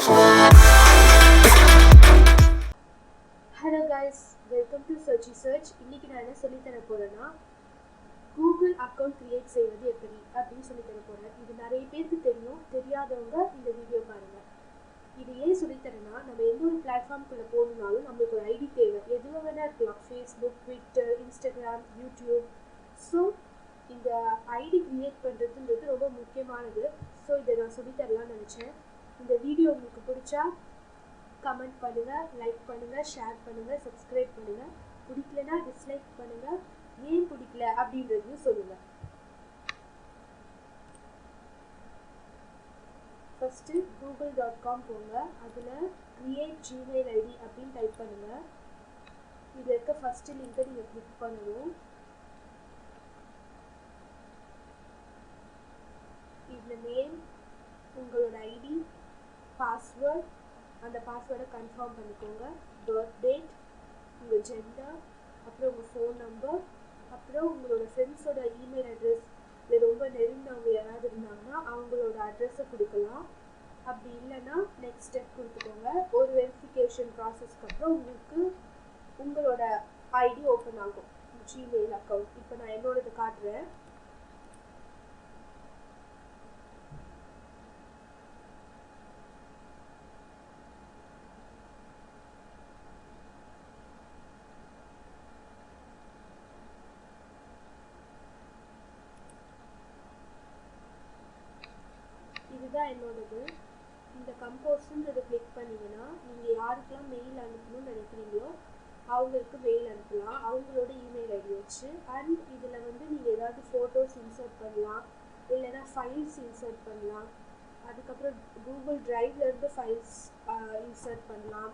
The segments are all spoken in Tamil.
Hello guys, welcome to Searchy Search. இன்னைக்கு நான் என்ன சொல்லி தர போறேன்னா கூகுள் அக்கௌண்ட் கிரியேட் செய்வது எப்படி அப்படின்னு சொல்லி தர போறேன். இது நிறைய பேருக்கு தெரியும், தெரியாதவங்க இந்த வீடியோ பாருங்க. இது ஏன் சொல்லி தரேன்னா, நம்ம எந்த ஒரு பிளாட்ஃபார்ம்குள்ள போகணும்னாலும் நம்மளுக்கு ஒரு ஐடி தேவை. எதுவாக வேணா இருக்கலாம், Facebook, Twitter, Instagram, YouTube. So இந்த ஐடி கிரியேட் பண்ணுறதுன்றது ரொம்ப முக்கியமானது. ஸோ இதை நான் சொல்லித்தரலான்னு நினச்சேன். இந்த வீடியோ உங்களுக்கு பிடிச்சா கமெண்ட் பண்ணுங்கள், லைக் பண்ணுங்கள், ஷேர் பண்ணுங்கள், சப்ஸ்கிரைப் பண்ணுங்கள். பிடிக்கலனா டிஸ்லைக் பண்ணுங்கள். ஏன் பிடிக்கல அப்படின்றதையும் சொல்லுங்கள். ஃபஸ்ட்டு google.com போங்க. அதில் கிரியேட் ஜிமெயில் ஐடி அப்படின்னு டைப் பண்ணுங்கள். இதில் இருக்க ஃபஸ்ட்டு லிங்கை நீங்கள் கிளிக் பண்ணணும். இதில் நேம், உங்களோட ஐடி, பாஸ்வேர்ட், அந்த பாஸ்வேர்டை கன்ஃபார்ம் பண்ணிக்கோங்க. பர்த் டேட், உங்கள் ஜெண்டர், அப்புறம் உங்கள் ஃபோன் நம்பர், அப்புறம் உங்களோட ஃப்ரெண்ட்ஸோட இமெயில் அட்ரஸ். இல்லை ரொம்ப நெருங்கினவங்க யாராவது இருந்தாங்கன்னா அவங்களோட அட்ரஸை கொடுக்கலாம். அப்படி இல்லைன்னா நெக்ஸ்ட் ஸ்டெப் கொடுத்துக்கோங்க. ஒரு வெரிஃபிகேஷன் ப்ராசஸ்க்கு அப்புறம் உங்களுக்கு உங்களோட ஐடி ஓப்பன் ஆகும், ஜிமெயில் அக்கௌண்ட். இப்போ நான் என்னோடது காட்டுறேன். இதுதான் என்னோடது. இந்த கம்போஸ்ன்றதை கிளிக் பண்ணிங்கன்னா நீங்கள் யாருக்கெல்லாம் மெயில் அனுப்பணும்னு நினைக்கிறீங்களோ அவங்களுக்கு மெயில் அனுப்பலாம், அவங்களோட இமெயில் ஐடி வச்சு. அண்ட் இதில் வந்து நீங்கள் ஏதாவது ஃபோட்டோஸ் இன்சர்ட் பண்ணலாம், இல்லைன்னா ஃபைல்ஸ் இன்சர்ட் பண்ணலாம். அதுக்கப்புறம் கூகுள் ட்ரைவ்லேருந்து ஃபைல்ஸ் இன்சர்ட் பண்ணலாம்.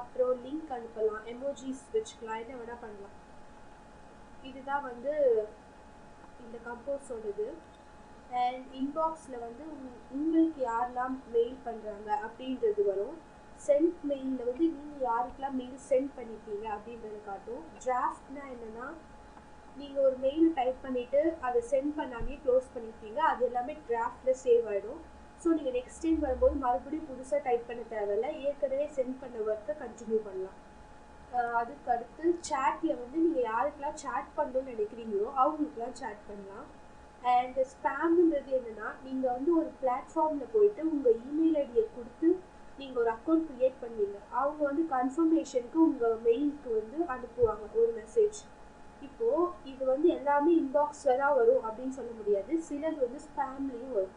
அப்புறம் லிங்க் அனுப்பலாம், எமோஜிஸ் வச்சுக்கலாம், என்ன வேணால் பண்ணலாம். இதுதான் வந்து இந்த கம்போஸோடது. அண்ட் இன்பாக்ஸில் வந்து உங்களுக்கு யாரெல்லாம் மெயில் பண்ணுறாங்க அப்படின்றது வரும். சென்ட் மெயிலில் வந்து நீங்கள் யாருக்கெல்லாம் மெயில் சென்ட் பண்ணியிருக்கீங்க அப்படின்றது காட்டும். டிராஃப்ட்னா என்னென்னா, நீங்கள் ஒரு மெயில் டைப் பண்ணிவிட்டு அதை சென்ட் பண்ணாமே க்ளோஸ் பண்ணியிருக்கீங்க, அது எல்லாமே டிராஃப்டில் சேவ் ஆகிடும். ஸோ நீங்கள் நெக்ஸ்ட் டைம் வரும்போது மறுபடியும் புதுசாக டைப் பண்ண தேவையில்லை, ஏற்கனவே சென்ட் பண்ண ஒர்க்கை கண்டினியூ பண்ணலாம். அதுக்கு அடுத்து சேட்டில் வந்து நீங்கள் யாருக்கெல்லாம் சேட் பண்ணணும்னு நினைக்கிறீங்களோ அவங்களுக்குலாம் சேட் பண்ணலாம். அண்ட் ஸ்பேம்ன்றது என்னென்னா, நீங்கள் வந்து ஒரு பிளாட்ஃபார்மில் போயிட்டு உங்கள் இமெயில் ஐடியை கொடுத்து நீங்கள் ஒரு அக்கௌண்ட் க்ரியேட் பண்ணுவீங்க. அவங்க வந்து கன்ஃபர்மேஷனுக்கு உங்கள் மெயிலுக்கு வந்து அனுப்புவாங்க ஒரு மெசேஜ். இப்போது இது வந்து எல்லாமே இன்பாக்ஸில் தான் வரும் அப்படின்னு சொல்ல முடியாது, சிலது வந்து ஸ்பேம்லேயும் வரும்.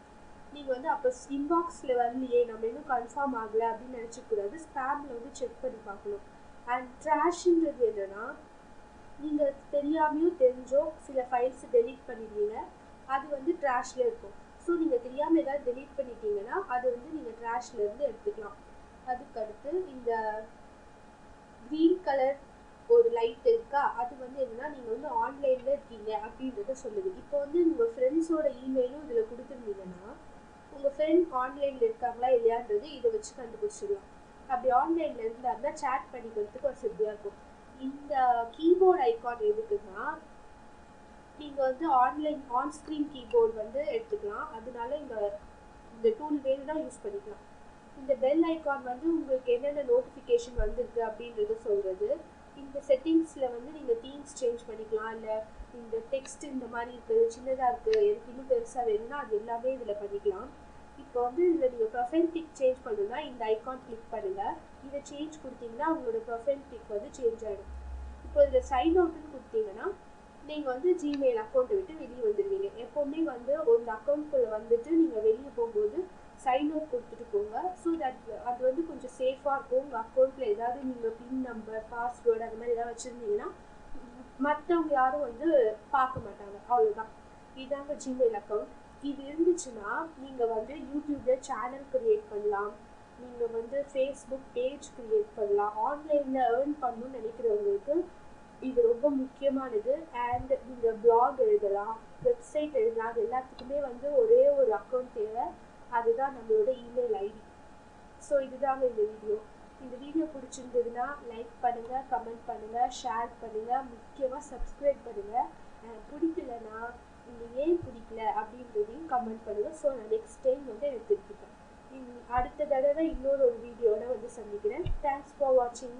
நீங்கள் வந்து அப்போ இன்பாக்ஸில் வரலையே, நம்ம இன்னும் கன்ஃபார்ம் ஆகலை அப்படின்னு நினச்சிக்கூடாது, ஸ்பேமில் வந்து செக் பண்ணி பார்க்கணும். அண்ட் ட்ராஷ்ன்றது என்னென்னா, நீங்கள் தெரியாமையோ தெரிஞ்சோ சில ஃபைல்ஸ் டெலீட் பண்ணிடுவீங்க, அது வந்து ட்ராஷில் இருக்கும். ஸோ நீங்கள் தெரியாமல் ஏதாவது டெலீட் பண்ணிட்டீங்கன்னா அது வந்து நீங்கள் ட்ராஷ்லேருந்து எடுத்துக்கலாம். அதுக்கடுத்து இந்த க்ரீன் கலர் ஒரு லைட் இருக்கா, அது வந்து என்னென்னா நீங்கள் வந்து ஆன்லைனில் இருக்கீங்க அப்படின்றத சொல்லுது. இப்போ வந்து உங்கள் ஃப்ரெண்ட்ஸோட இமெயிலும் இதில் கொடுத்துருந்தீங்கன்னா உங்கள் ஃப்ரெண்ட் ஆன்லைனில் இருக்காங்களா இல்லையான்றது இதை வச்சு கண்டுபிடிச்சிடலாம். அப்படி ஆன்லைனில் இருந்தாருன்னா சேட் பண்ணிக்கிறதுக்கு வசதியாக இருக்கும். இந்த கீபோர்டு ஐக்கான் எதுக்குன்னா, நீங்கள் வந்து ஆன் ஸ்க்ரீன் கீபோர்டு வந்து எடுத்துக்கலாம், அதனால இந்த டூல் வேணும்னா யூஸ் பண்ணிக்கலாம். இந்த பெல் ஐக்கான் வந்து உங்களுக்கு என்னென்ன நோட்டிஃபிகேஷன் வந்திருக்கு அப்படின்றத சொல்கிறது. இந்த செட்டிங்ஸில் வந்து நீங்கள் தீம்ஸ் சேஞ்ச் பண்ணிக்கலாம், இல்லை இந்த டெக்ஸ்ட் இந்த மாதிரி இருக்குது, சின்னதாக இருக்குது, எனக்கு இன்னும் பெருசாக வேணும்னா அது எல்லாமே இதில் பண்ணிக்கலாம். இப்போ வந்து இதில் நீங்கள் ப்ரொஃபைல் பிக் சேஞ்ச் பண்ணணும்னா இந்த ஐக்கான் கிளிக் பண்ணுங்கள். இதை சேஞ்ச் கொடுத்தீங்கன்னா உங்களோட ப்ரொஃபைல் பிக் வந்து சேஞ்ச் ஆகிடும். இப்போ இதில் சைன் அவுட்டுன்னு கொடுத்தீங்கன்னா நீங்கள் வந்து ஜிமெயில் அக்கௌண்ட்டை விட்டு வெளியே வந்துடுவீங்க. எப்போவுமே வந்து ஒரு அக்கௌண்ட்குள்ளே வந்துட்டு நீங்கள் வெளியே போகும்போது சைன் அவுட் கொடுத்துட்டு போங்க. ஸோ தட் அது வந்து கொஞ்சம் சேஃபாக இருக்கும். உங்கள் அக்கௌண்ட்டில் ஏதாவது நீங்கள் பின் நம்பர், பாஸ்வேர்டு அந்த மாதிரி ஏதாவது வச்சுருந்தீங்கன்னா மற்றவங்க யாரும் வந்து பார்க்க மாட்டாங்க. அவ்வளோதான், இதாங்க ஜிமெயில் அக்கௌண்ட். இது இருந்துச்சுன்னா நீங்கள் வந்து யூடியூப்பில் சேனல் க்ரியேட் பண்ணலாம், நீங்கள் வந்து ஃபேஸ்புக் பேஜ் க்ரியேட் பண்ணலாம். ஆன்லைனில் ஏர்ன் பண்ணணும்னு நினைக்கிறவங்களுக்கு இது ரொம்ப முக்கியமானது. அண்ட் நீங்கள் பிளாக் எழுதலாம், வெப்சைட் எழுதலாம், அது எல்லாத்துக்குமே வந்து ஒரே ஒரு அக்கௌண்ட் தேவை, அதுதான் நம்மளோட இமெயில் ஐடி. ஸோ இதுதாங்க இந்த வீடியோ. இந்த வீடியோ பிடிச்சிருந்ததுன்னா லைக் பண்ணுங்கள், கமெண்ட் பண்ணுங்கள், ஷேர் பண்ணுங்கள், முக்கியமாக சப்ஸ்கிரைப் பண்ணுங்கள். பிடிக்கலன்னா நீங்கள் ஏன் பிடிக்கல அப்படின்றதையும் கமெண்ட் பண்ணுங்கள். ஸோ நான் நெக்ஸ்ட் டைம் வந்து எனக்கு தெரிஞ்சுப்பேன். அடுத்த தடவை இன்னொரு ஒரு வீடியோட வந்து சந்திக்கிறேன். தேங்க்ஸ் ஃபார் வாட்சிங்.